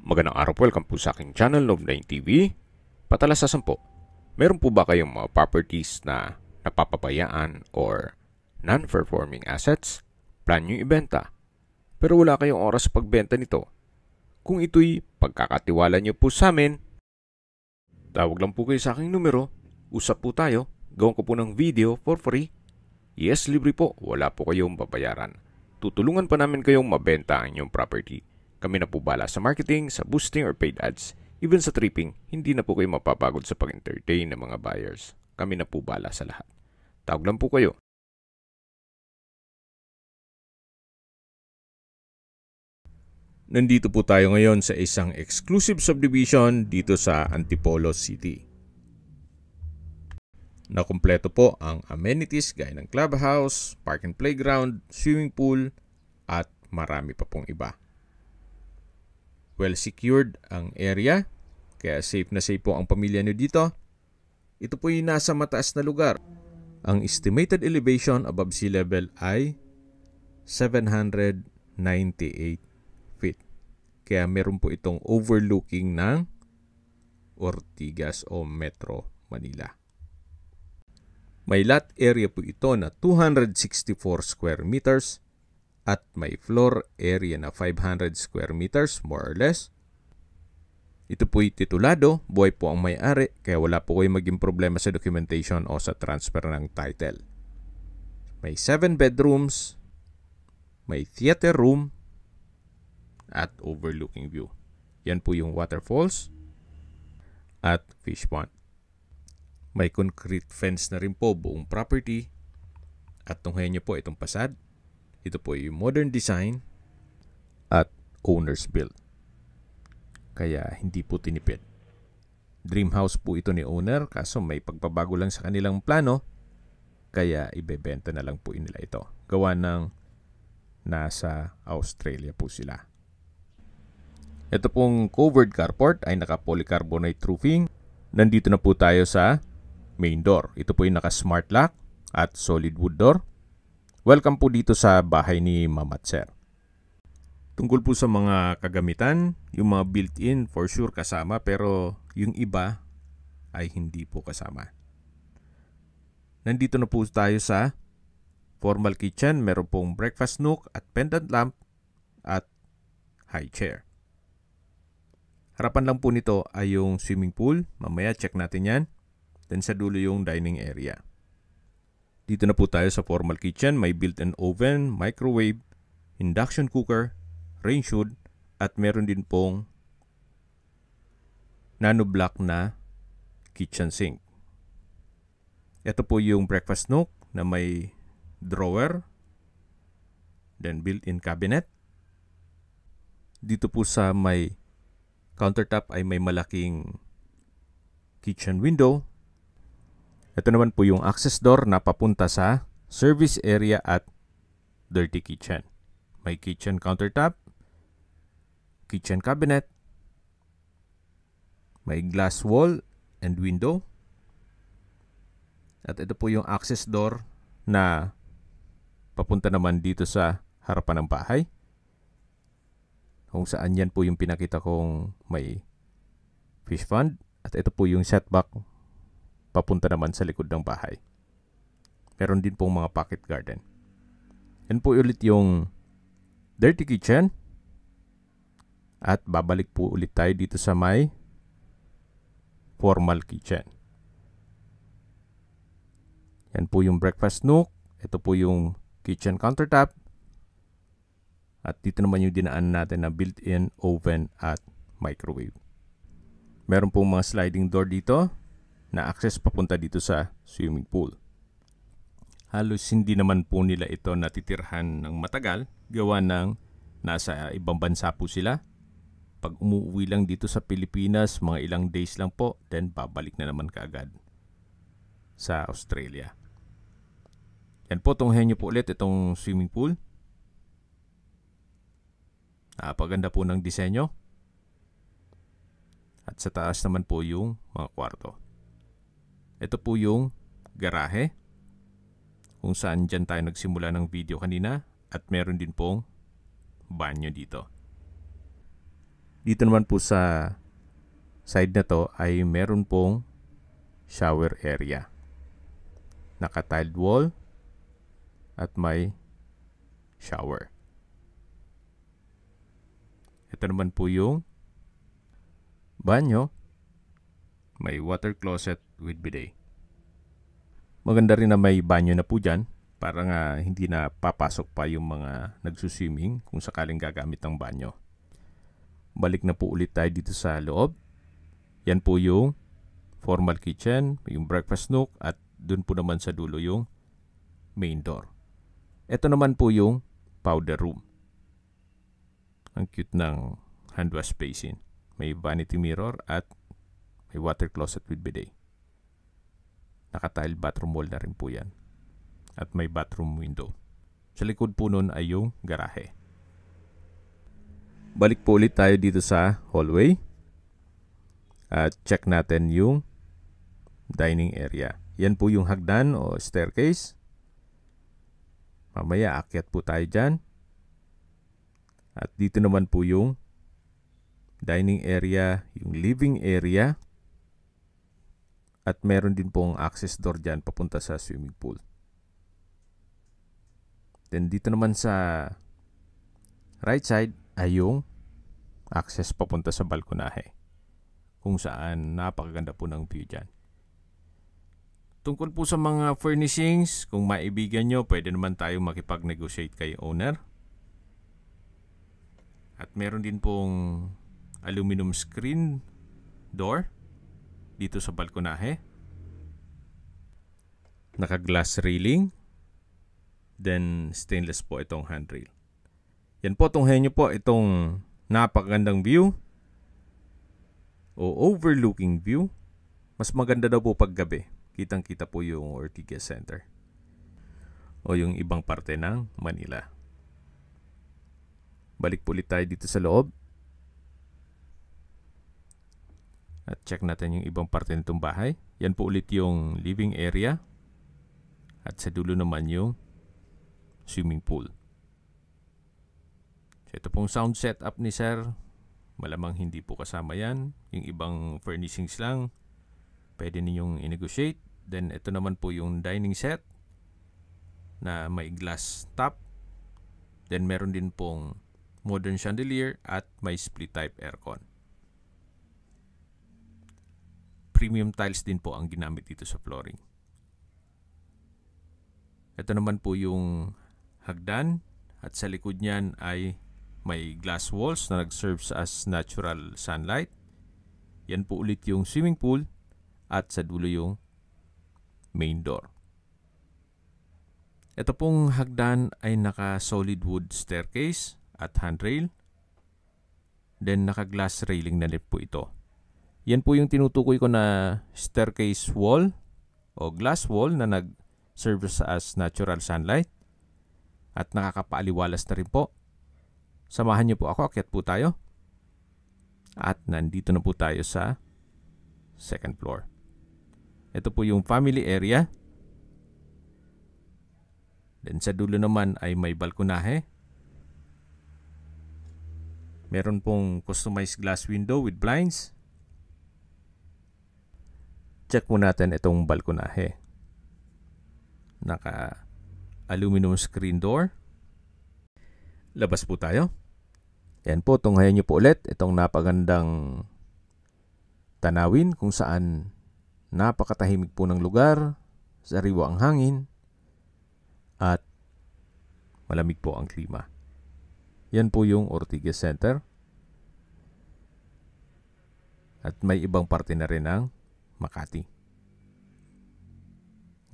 Magandang araw po, welcome po sa aking channel, Love9 TV. Patalasasan po, meron po ba kayong mga properties na napapabayaan or non-performing assets? Plan nyo ibenta, pero wala kayong oras sa pagbenta nito. Kung ito'y pagkakatiwala nyo po sa amin, tawag lang po kayo sa aking numero, usap po tayo, gawin ko po ng video for free. Yes, libre po, wala po kayong babayaran. Tutulungan pa namin kayong mabenta ang inyong property. Kami na po bala sa marketing, sa boosting or paid ads. Even sa tripping, hindi na po kayo mapapagod sa pag-entertain ng mga buyers. Kami na po bala sa lahat. Tawag lang po kayo. Nandito po tayo ngayon sa isang exclusive subdivision dito sa Antipolo City. Nakumpleto po ang amenities gaya ng clubhouse, park and playground, swimming pool, at marami pa pong iba. Well secured ang area, kaya safe na safe po ang pamilya nyo dito. Ito po yung nasa mataas na lugar. Ang estimated elevation above sea level ay 798 feet. Kaya meron po itong overlooking ng Ortigas o Metro Manila. May lot area po ito na 264 square meters at may floor area na 500 square meters more or less. Ito po'y titulado, buhay po ang may-ari, kaya wala po kayong maging problema sa documentation o sa transfer ng title. May 7 bedrooms, may theater room, at overlooking view. Yan po yung waterfalls at fish pond. May concrete fence na rin po buong property. At tunghayan nyo po itong pasad. Ito po yung modern design at owner's built. Kaya hindi po tinipid. Dream house po ito ni owner kaso may pagbabago lang sa kanilang plano. Kaya ibebenta na lang po nila ito. Gawa ng nasa Australia po sila. Ito pong covered carport ay naka-polycarbonate roofing. Nandito na po tayo sa main door. Ito po yung naka-smart lock at solid wood door. Welcome po dito sa bahay ni Ma'am at Sir. Tungkol po sa mga kagamitan, yung mga built-in for sure kasama pero yung iba ay hindi po kasama. Nandito na po tayo sa formal kitchen. Meron pong breakfast nook at pendant lamp at high chair. Harapan lang po nito ay yung swimming pool. Mamaya check natin yan. Then sa dulo yung dining area. Dito na po tayo sa formal kitchen. May built-in oven, microwave, induction cooker, range hood, at meron din pong nano-block na kitchen sink. Ito po yung breakfast nook na may drawer, then built-in cabinet. Dito po sa may countertop ay may malaking kitchen window. Ito naman po yung access door na papunta sa service area at dirty kitchen. May kitchen countertop, kitchen cabinet, may glass wall and window. At ito po yung access door na papunta naman dito sa harapan ng bahay. Kung saan yan po yung pinakita kong may fish pond. At ito po yung setback papunta naman sa likod ng bahay. Meron din pong mga pocket garden. Yan po ulit yung dirty kitchen. At babalik po ulit tayo dito sa may formal kitchen. Yan po yung breakfast nook. Ito po yung kitchen countertop. At dito naman yung dinaan natin na built-in oven at microwave. Meron pong mga sliding door dito na access papunta dito sa swimming pool. Halos hindi naman po nila ito natitirhan ng matagal. Gawa ng nasa ibang bansa po sila. Pag umuwi lang dito sa Pilipinas, mga ilang days lang po, then babalik na naman kaagad sa Australia. Yan po, tunghayan nyo po ulit itong swimming pool. Napaganda po ng disenyo. At sa taas naman po yung mga kwarto. Ito po yung garahe kung saan dyan tayo nagsimula ng video kanina at meron din pong banyo dito. Dito naman po sa side na to ay meron pong shower area. Naka-tiled wall at may shower. Ito naman po yung banyo. May water closet with bidet. Maganda rin na may banyo na po dyan para nga hindi na papasok pa yung mga nagsuswimming kung sakaling gagamit ng banyo. Balik na po ulit tayo dito sa loob. Yan po yung formal kitchen, yung breakfast nook, at dun po naman sa dulo yung main door. Ito naman po yung powder room. Ang cute ng hand wash basin. May vanity mirror at may water closet with bidet. Naka-tile bathroom wall na rin po yan. At may bathroom window. Sa likod po nun ay yung garahe. Balik po ulit tayo dito sa hallway. At check natin yung dining area. Yan po yung hagdan o staircase. Mamaya akyat po tayo dyan. At dito naman po yung dining area, yung living area. At meron din pong access door dyan papunta sa swimming pool. Then dito naman sa right side ay yung access papunta sa balkonahe, kung saan napakaganda po ng view dyan. Tungkol po sa mga furnishings, kung maibigan nyo, pwede naman tayo makipag-negotiate kay owner. At meron din pong aluminum screen door dito sa balkonahe. Naka-glass railing. Then stainless po itong handrail. Yan po, tunghayan nyo po itong napakagandang view o overlooking view. Mas maganda daw po pag gabi. Kitang-kita po yung Ortigas Center o yung ibang parte ng Manila. Balik po ulit tayo dito sa loob. At check natin yung ibang parte nitong bahay. Yan po ulit yung living area. At sa dulo naman yung swimming pool. So ito pong sound setup ni Sir. Malamang hindi po kasama yan. Yung ibang furnishings lang, pwede ninyong i-negotiate. Then ito naman po yung dining set na may glass top. Then meron din pong modern chandelier at may split type aircon. Premium tiles din po ang ginamit dito sa flooring. Ito naman po yung hagdan at sa likod niyan ay may glass walls na nag-serves as natural sunlight. Yan po ulit yung swimming pool at sa dulo yung main door. Ito pong hagdan ay naka solid wood staircase at handrail. Then naka-glass railing na rin po ito. Yan po yung tinutukoy ko na staircase wall o glass wall na nag-serve as natural sunlight at nakakapaaliwalas na rin po. Samahan niyo po ako, akyat po tayo. At nandito na po tayo sa second floor. Ito po yung family area. Then sa dulo naman ay may balkonahe. Meron pong customized glass window with blinds. Check mo natin itong balkonahe. Naka aluminum screen door. Labas po tayo. Yan po, tunghayan nyo po ulit itong napagandang tanawin kung saan napakatahimik po ng lugar, sariwa ang hangin, at malamig po ang klima. Yan po yung Ortigas Center. At may ibang parte na rin ng Makati.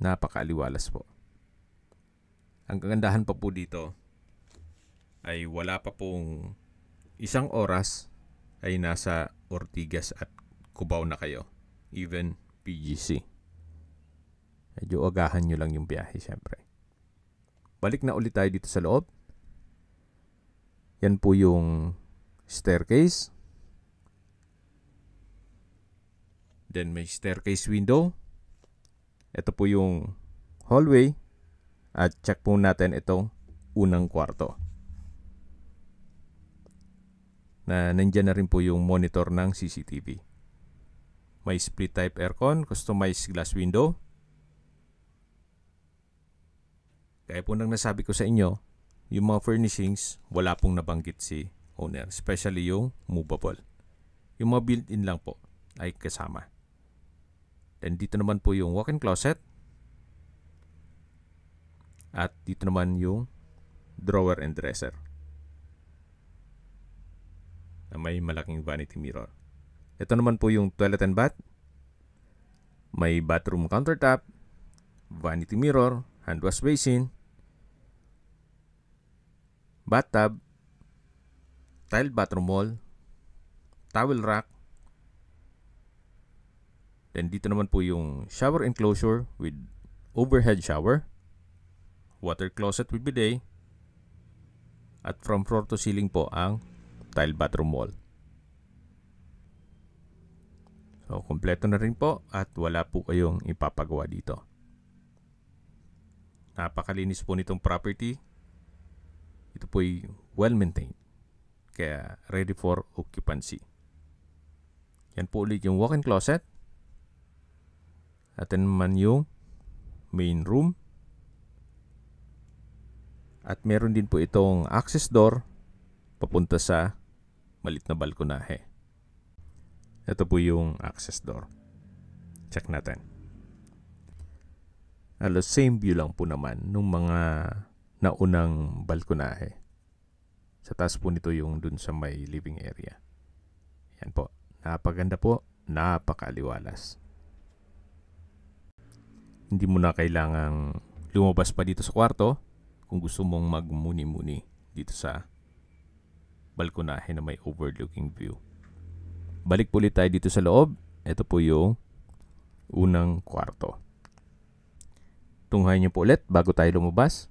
Napakaaliwalas po. Ang kagandahan pa po dito ay wala pa pong isang oras ay nasa Ortigas at Cubao na kayo. Even PGC. Medyo agahan nyo lang yung biyahe syempre. Balik na ulit tayo dito sa loob. Yan po yung staircase. Then may staircase window. Ito po yung hallway. At check po natin itong unang kwarto. na nandyan na rin po yung monitor ng CCTV. May split type aircon, customized glass window. Kaya po nang nasabi ko sa inyo, yung mga furnishings, wala pong nabanggit si owner, especially yung movable. Yung mga built-in lang po ay kasama. Then dito naman po yung walk-in closet. At dito naman yung drawer and dresser na may malaking vanity mirror. Ito naman po yung toilet and bath. May bathroom countertop, vanity mirror, hand wash basin, bathtub, tiled bathroom wall, towel rack. Then dito naman po yung shower enclosure with overhead shower, water closet with bidet, at from floor to ceiling po ang tile bathroom wall. So, kompleto na rin po at wala po kayong ipapagawa dito. Napakalinis po nitong property. Ito po ay well-maintained. Kaya ready for occupancy. Yan po ulit yung walk-in closet. At naman yung main room. At meron din po itong access door papunta sa malit na balkonahe. Ito po yung access door. Check natin. Halos same view lang po naman nung mga naunang balkonahe. Sa taas po nito yung dun sa may living area. Yan po. Napaganda po. Napakaliwalas. Hindi mo na kailangang lumabas pa dito sa kwarto kung gusto mong magmuni-muni dito sa balkonahe na may overlooking view. Balik po ulit tayo dito sa loob. Ito po yung unang kwarto. Tunghayan niyo po ulit bago tayo lumabas.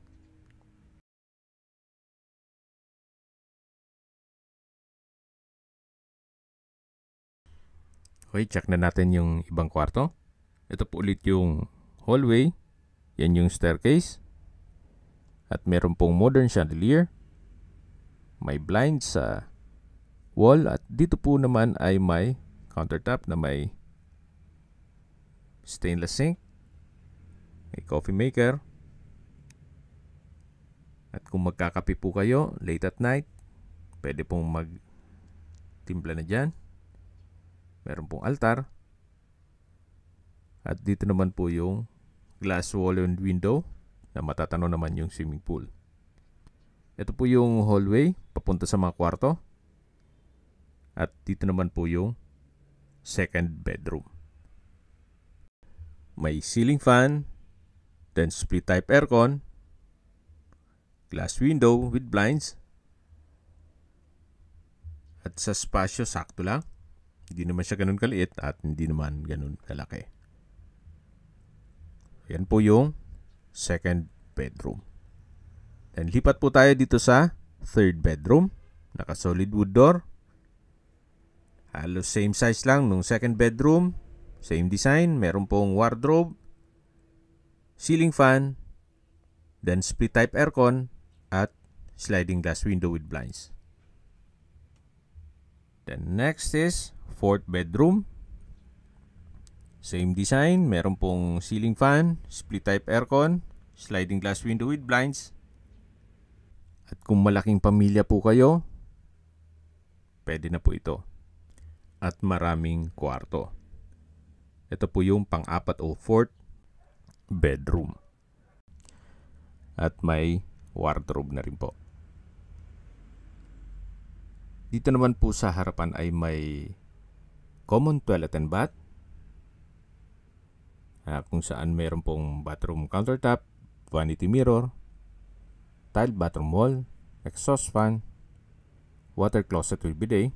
Okay, check na natin yung ibang kwarto. Ito po ulit yung hallway. Yan yung staircase. At meron pong modern chandelier. May blinds sa wall. At dito po naman ay may countertop na may stainless sink. May coffee maker. At kung magkakape po kayo late at night, pwede pong magtimpla na dyan. Meron pong altar. At dito naman po yung glass wall and window na matatanaw naman yung swimming pool. Ito po yung hallway papunta sa mga kwarto. At dito naman po yung second bedroom. May ceiling fan, then split type aircon, glass window with blinds. At sa spasyo sakto lang. Hindi naman siya ganun kaliit at hindi naman ganun kalaki. Yan po yung second bedroom. Then lipat po tayo dito sa third bedroom. Naka solid wood door. Halos same size lang nung second bedroom. Same design. Meron pong wardrobe, ceiling fan, then split type aircon, at sliding glass window with blinds. Then next is fourth bedroom. Same design. Meron pong ceiling fan, split type aircon, sliding glass window with blinds. At kung malaking pamilya po kayo, pwede na po ito. At maraming kwarto. Ito po yung pang-apat o fourth bedroom. At may wardrobe na rin po. Dito naman po sa harapan ay may common toilet and bath. Kung saan meron pong bathroom countertop, vanity mirror, tiled bathroom wall, exhaust fan, water closet with bidet.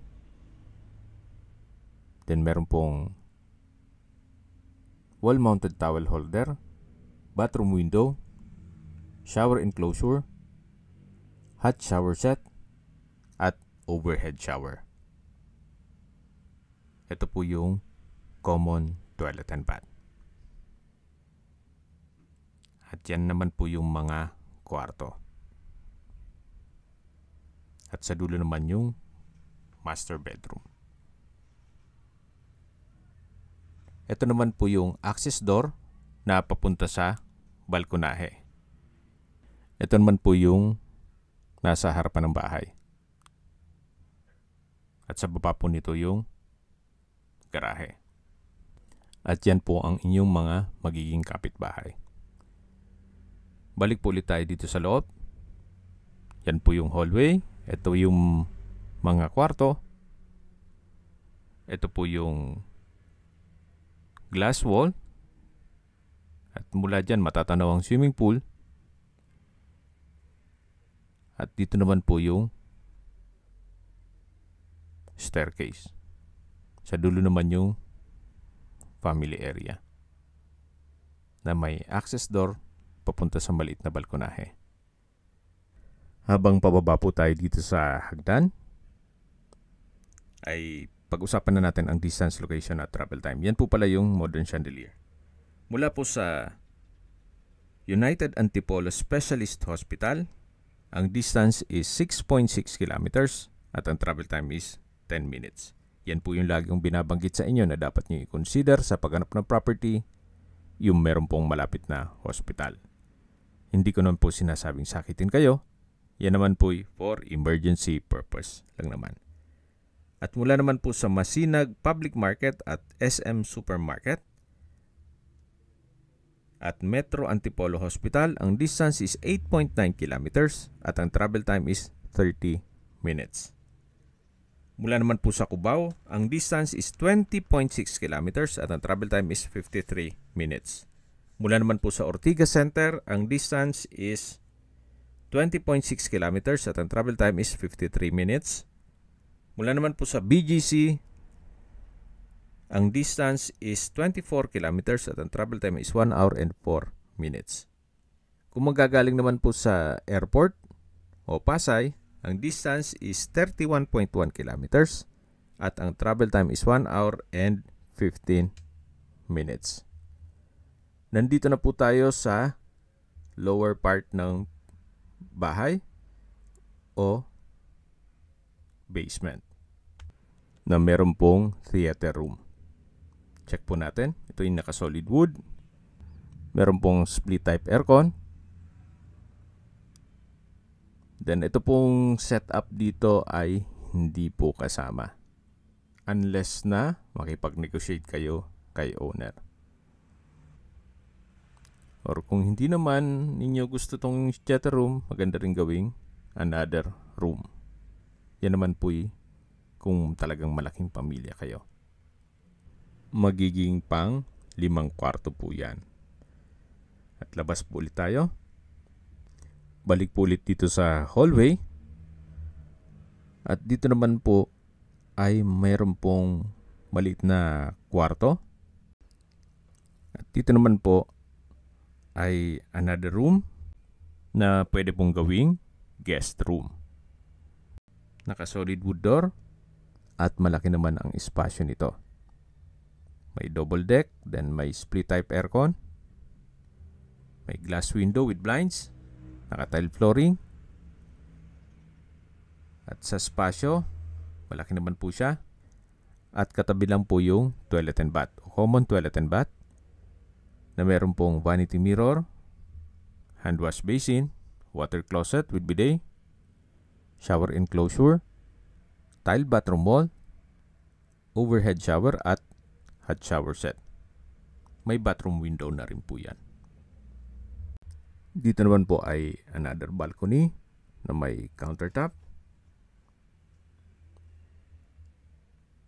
Then meron pong wall-mounted towel holder, bathroom window, shower enclosure, hot shower set, at overhead shower. Ito po yung common toilet and bath. At yan naman po yung mga kwarto. At sa dulo naman yung master bedroom. Ito naman po yung access door na papunta sa balkonahe. Ito naman po yung nasa harapan ng bahay. At sa baba po nito yung garahe. At yan po ang inyong mga magiging kapitbahay. Balik po ulit tayo dito sa loob. Yan po yung hallway. Ito yung mga kwarto. Ito po yung glass wall. At mula dyan matatanaw ang swimming pool. At dito naman po yung staircase. Sa dulo naman yung family area na may access door papunta sa maliit na balkonahe. Habang pababa po tayo dito sa hagdan, ay pag-usapan na natin ang distance, location at travel time. Yan po pala yung modern chandelier. Mula po sa United Antipolo Specialist Hospital, ang distance is 6.6 kilometers at ang travel time is 10 minutes. Yan po yung laging binabanggit sa inyo na dapat nyo i-consider sa paghanap ng property, yung meron pong malapit na hospital. Hindi ko naman po sinasabing sakitin kayo. Yan naman po for emergency purpose lang naman. At mula naman po sa Masinag Public Market at SM Supermarket at Metro Antipolo Hospital, ang distance is 8.9 kilometers at ang travel time is 30 minutes. Mula naman po sa Cubao, ang distance is 20.6 kilometers at ang travel time is 53 minutes. Mula naman po sa Ortigas Center, ang distance is 20.6 kilometers at ang travel time is 53 minutes. Mula naman po sa BGC, ang distance is 24 kilometers at ang travel time is 1 hour and 4 minutes. Kung magagaling naman po sa airport o Pasay, ang distance is 31.1 kilometers at ang travel time is 1 hour and 15 minutes. Nandito na po tayo sa lower part ng bahay o basement na meron pong theater room. Check po natin. Ito yung naka-solid wood. Meron pong split type aircon. Then ito pong setup dito ay hindi po kasama. Unless na makipag-negotiate kayo kay owner. Or kung hindi naman ninyo gusto tong theater room, maganda rin gawing another room. Yan naman po kung talagang malaking pamilya kayo. Magiging pang 5 kwarto po yan. At labas po ulit tayo. Balik po ulit dito sa hallway. At dito naman po ay mayroon pong maliit na kwarto. At dito naman po ay another room na pwede pong gawing guest room. Naka-solid wood door at malaki naman ang espasyo nito. May double deck, then may split type aircon. May glass window with blinds. Naka-tile flooring. At sa espasyo, malaki naman po siya. At katabi lang po yung toilet and bath, o common toilet and bath, na meron pong vanity mirror, hand wash basin, water closet with bidet, shower enclosure, tile bathroom wall, overhead shower at hot shower set. May bathroom window na rin po yan. Dito naman po ay another balcony na may countertop.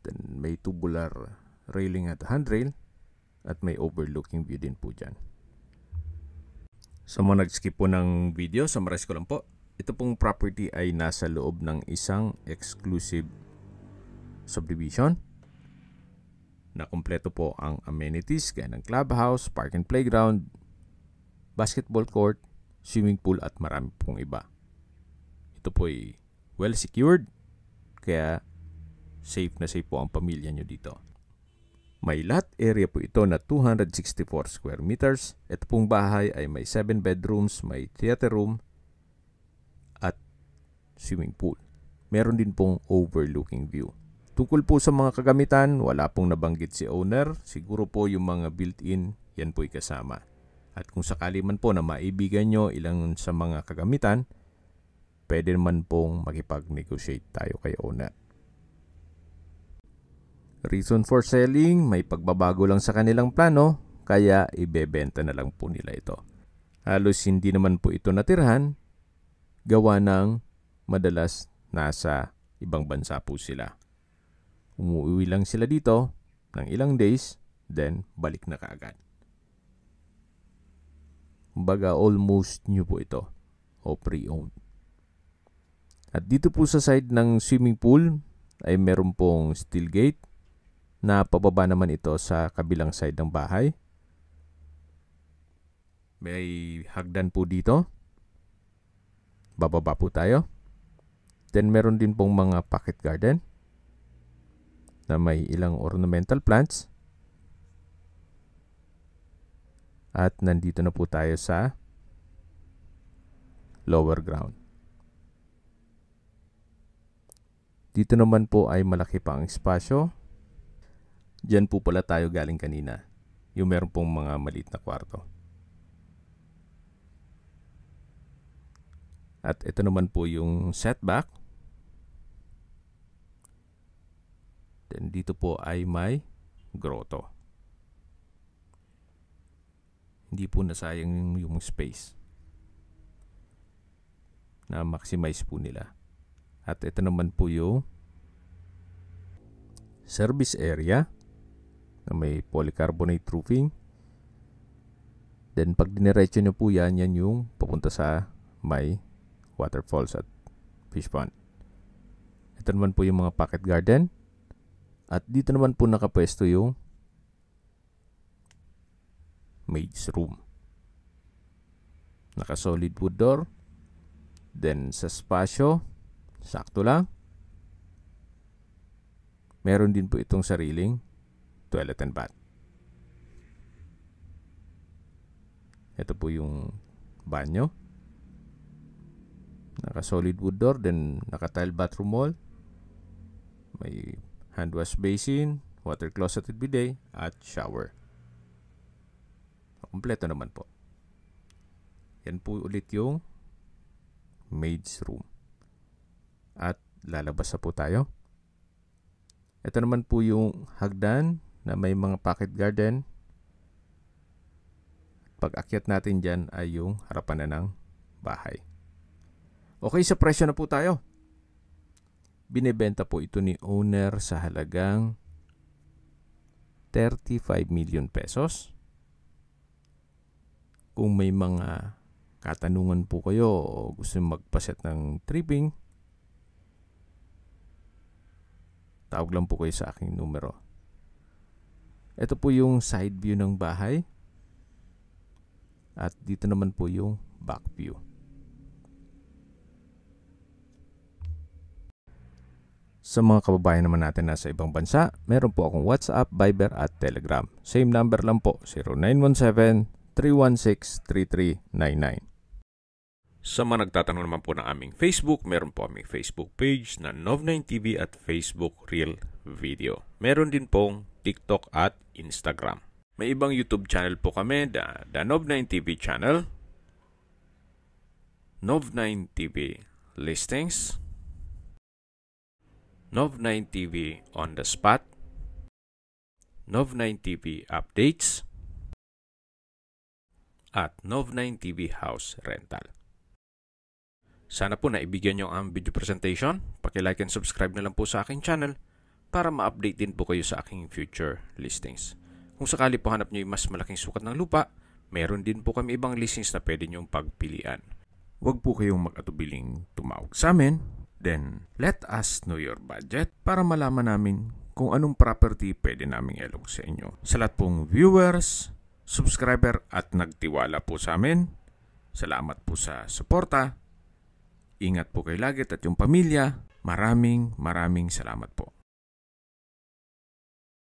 Then may tubular railing at handrail at may overlooking view din po dyan. Sa mga nag-skip po ng video, summarize ko lang po. Ito pong property ay nasa loob ng isang exclusive subdivision na kumpleto po ang amenities gaya ng clubhouse, park and playground, basketball court, swimming pool at marami pong iba. Ito po ay well secured kaya safe na safe po ang pamilya nyo dito. May lot area po ito na 264 square meters. Ito pong bahay ay may 7 bedrooms, may theater room at swimming pool. meron din pong overlooking view. Tungkol po sa mga kagamitan, wala pong nabanggit si owner. Siguro po yung mga built-in, yan po'y kasama. At kung sakali man po na maibigan nyo ilang sa mga kagamitan, pwede naman pong makipag-negotiate tayo kay owner. Reason for selling, may pagbabago lang sa kanilang plano, kaya ibebenta na lang po nila ito. Halos hindi naman po ito natirhan, gawa ng madalas nasa ibang bansa po sila. Umuwi lang sila dito ng ilang days, then balik na kaagad. Kumbaga almost new po ito o pre-owned. At dito po sa side ng swimming pool ay meron pong steel gate na pababa naman ito sa kabilang side ng bahay. May hagdan po dito. Bababa po tayo. Then meron din pong mga pocket garden na may ilang ornamental plants. At nandito na po tayo sa lower ground. Dito naman po ay malaki pa ang espasyo. Diyan po pala tayo galing kanina. Yung meron pong mga maliit na kwarto. At ito naman po yung setback. Then dito po ay may grotto. Hindi po nasayang yung space. Na-maximize po nila. At ito naman po yung service area na may polycarbonate roofing. Then pag diniretso nyo po yan yung papunta sa may waterfalls at fish pond. Ito naman po yung mga pocket garden. At dito naman po nakapwesto yung maid's room. Naka-solid wood door. Then sa spasyo, sakto lang. Meron din po itong sariling toilet and bath. Ito po yung banyo. Naka-solid wood door, then naka-tile bathroom wall. May hand wash basin, water closet with bidet, at shower. Kompleto naman po. Yan po ulit yung maid's room. At lalabas na po tayo. Ito naman po yung hagdan na may mga pocket garden. Pag akyat natin dyan ay yung harapan na ng bahay. Okay, sa presyo na po tayo. Binebenta po ito ni owner sa halagang 35 million pesos. Kung may mga katanungan po kayo o gusto magpaset ng tripping, tawag lang po kayo sa aking numero. Ito po yung side view ng bahay. At dito naman po yung back view. Sa mga kababayan naman natin nasa ibang bansa, meron po akong WhatsApp, Viber at Telegram. Same number lang po, 0917-316-3399. Sa mga nagtatanong naman po ng aming Facebook, meron po aming Facebook page na Nov9TV at Facebook Real Video. Meron din pong TikTok at Instagram. May ibang YouTube channel po kami, the Nov9TV channel, Nov9TV Listings, Nov9TV On The Spot, Nov9TV Updates, at Nov9TV House Rental. Sana po naibigyan nyo ang video presentation. Paki-like and subscribe na lang po sa aking channel para ma-update din po kayo sa aking future listings. Kung sakali po hanap nyo yung mas malaking sukat ng lupa, meron din po kami ibang listings na pwede nyong pagpilian. Huwag po kayong mag-atubiling tumawag sa amin. Then, let us know your budget para malaman namin kung anong property pwede naming ilog sa inyo. Sa lahat pong viewers, subscriber at nagtiwala po sa amin, salamat po sa suporta. Ingat po kayo lagi at yung pamilya. Maraming salamat po.